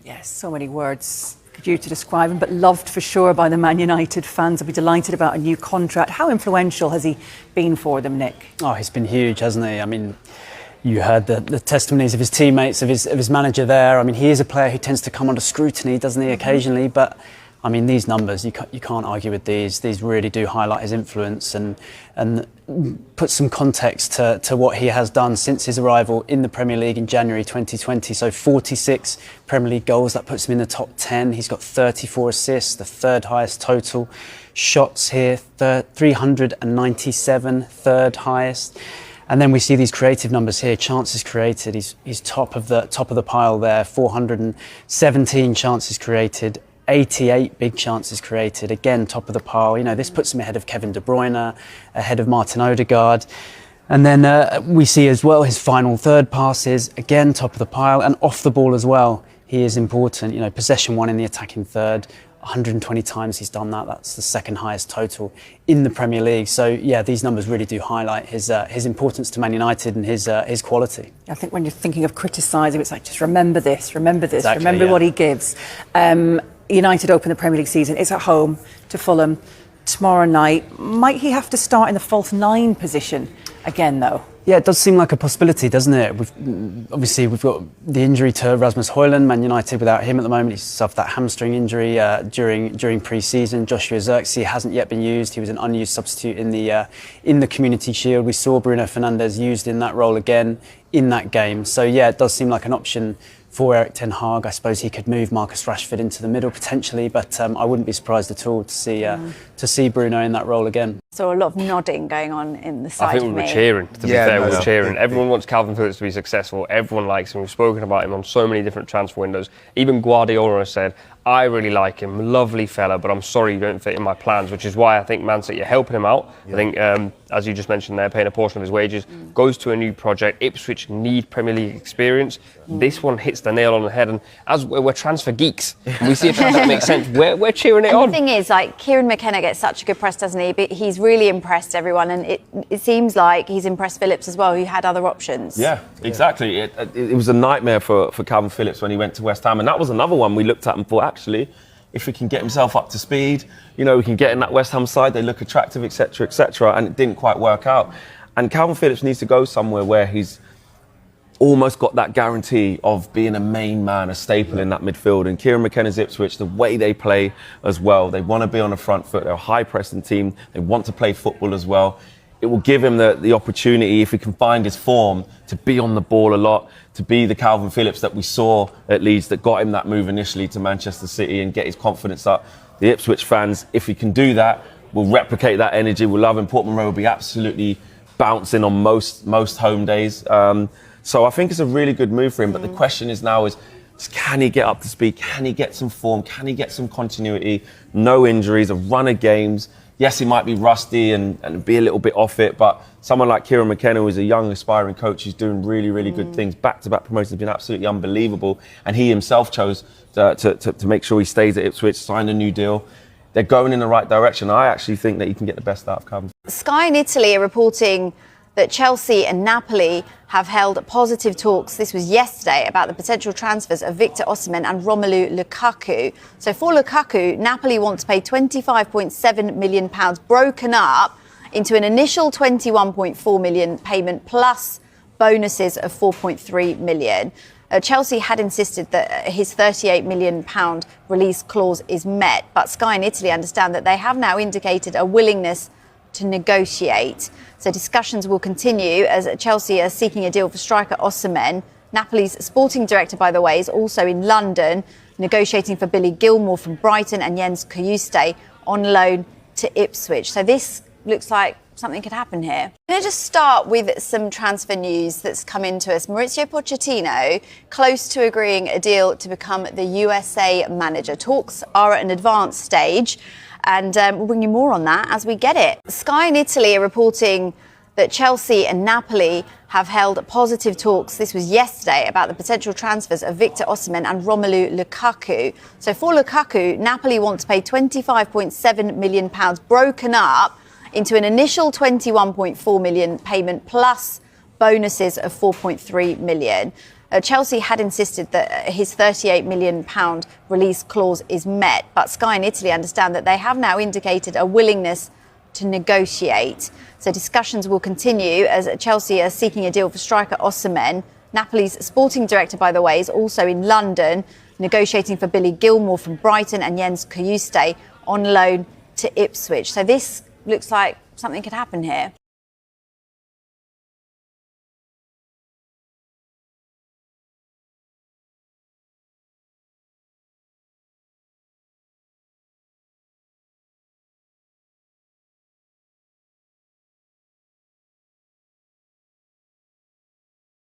Yes, so many words for you to describe him, but loved for sure by the Man United fans. They'll be delighted about a new contract. How influential has he been for them, Nick? Oh, he's been huge, hasn't he? I mean, you heard the testimonies of his teammates, of his manager there. I mean, he is a player who tends to come under scrutiny, doesn't he, occasionally? But I mean, these numbers, you can't argue with these. These really do highlight his influence and put some context to what he has done since his arrival in the Premier League in January 2020. So 46 Premier League goals, that puts him in the top 10. He's got 34 assists, the third highest total. Shots here, 397, third highest. And then we see these creative numbers here, chances created. He's top of the pile there, 417 chances created. 88 big chances created, again top of the pile. You know, this puts him ahead of Kevin De Bruyne, ahead of Martin Odegaard. And then we see as well his final third passes, again top of the pile, and off the ball as well. He is important, you know, possession one in the attacking third, 120 times he's done that. That's the second highest total in the Premier League. So yeah, these numbers really do highlight his importance to Man United and his quality. I think when you're thinking of criticising, it's like, just remember this, exactly, remember what he gives. United open the Premier League season. It's at home to Fulham tomorrow night. Might he have to start in the false nine position again, though? Yeah, it does seem like a possibility, doesn't it? We've got the injury to Rasmus Højlund. Man United without him at the moment. He's suffered that hamstring injury during pre-season. Joshua Zirkzee hasn't yet been used. He was an unused substitute in the Community Shield. We saw Bruno Fernandes used in that role again in that game. So yeah, it does seem like an option for Erik ten Hag. I suppose he could move Marcus Rashford into the middle potentially, but I wouldn't be surprised at all to see Bruno in that role again. So a lot of nodding going on in the side. I think we were cheering, to be fair, we were cheering. Everyone wants Calvin Phillips to be successful. Everyone likes him. We've spoken about him on so many different transfer windows. Even Guardiola has said, I really like him, lovely fella, but I'm sorry you don't fit in my plans, which is why I think Man City are helping him out. Yeah. I think, as you just mentioned, they're paying a portion of his wages, goes to a new project. Ipswich need Premier League experience. This one hits the nail on the head, and as we're transfer geeks, and we see a transfer that makes sense, we're cheering it on. The thing is, like, Kieran McKenna gets such a good press, doesn't he? But he's really impressed everyone, and it seems like he's impressed Phillips as well, who had other options. Yeah, exactly. It was a nightmare for Calvin Phillips when he went to West Ham, and that was another one we looked at and thought, actually, if he can get himself up to speed, you know, we can get in that West Ham side, they look attractive, etc., and it didn't quite work out. And Calvin Phillips needs to go somewhere where he's almost got that guarantee of being a main man, a staple in that midfield. And Kieran McKenna's Ipswich, the way they play as well, they want to be on the front foot, they're a high-pressing team, they want to play football as well. It will give him the opportunity, if he can find his form, to be on the ball a lot, to be the Calvin Phillips that we saw at Leeds that got him that move initially to Manchester City and get his confidence up. The Ipswich fans, if he can do that, will replicate that energy. We'll love him. Portman Road will be absolutely bouncing on most home days. So I think it's a really good move for him. But the question is now is, can he get up to speed? Can he get some form? Can he get some continuity? No injuries, a run of games. Yes, he might be rusty and be a little bit off it, but someone like Kieran McKenna, who's a young, aspiring coach, who's doing really, really good things. Back-to-back promotions have been absolutely unbelievable. And he himself chose to make sure he stays at Ipswich, signed a new deal. They're going in the right direction. I actually think that he can get the best out of Calvin. Sky in Italy are reporting that Chelsea and Napoli have held positive talks, this was yesterday, about the potential transfers of Victor Osimhen and Romelu Lukaku. So for Lukaku, Napoli want to pay £25.7 million, broken up into an initial £21.4 million payment plus bonuses of £4.3 million. Chelsea had insisted that his £38 million release clause is met, but Sky in Italy understand that they have now indicated a willingness to negotiate. So discussions will continue as Chelsea are seeking a deal for striker Osimhen. Napoli's sporting director, by the way, is also in London, negotiating for Billy Gilmour from Brighton and Jens Kuyuste on loan to Ipswich. So this looks like something could happen here. I'm going to just start with some transfer news that's come into us. Mauricio Pochettino, close to agreeing a deal to become the USA manager. Talks are at an advanced stage, and we'll bring you more on that as we get it. Sky in Italy are reporting that Chelsea and Napoli have held positive talks, this was yesterday, about the potential transfers of Victor Osimhen and Romelu Lukaku. So for Lukaku, Napoli want to pay £25.7 million, broken up into an initial £21.4 million payment plus bonuses of £4.3 million. Chelsea had insisted that his £38 million release clause is met, but Sky in Italy understand that they have now indicated a willingness to negotiate. So discussions will continue as Chelsea are seeking a deal for striker Osimhen. Napoli's sporting director, by the way, is also in London, negotiating for Billy Gilmour from Brighton and Jens Kuyuste on loan to Ipswich. So this looks like something could happen here.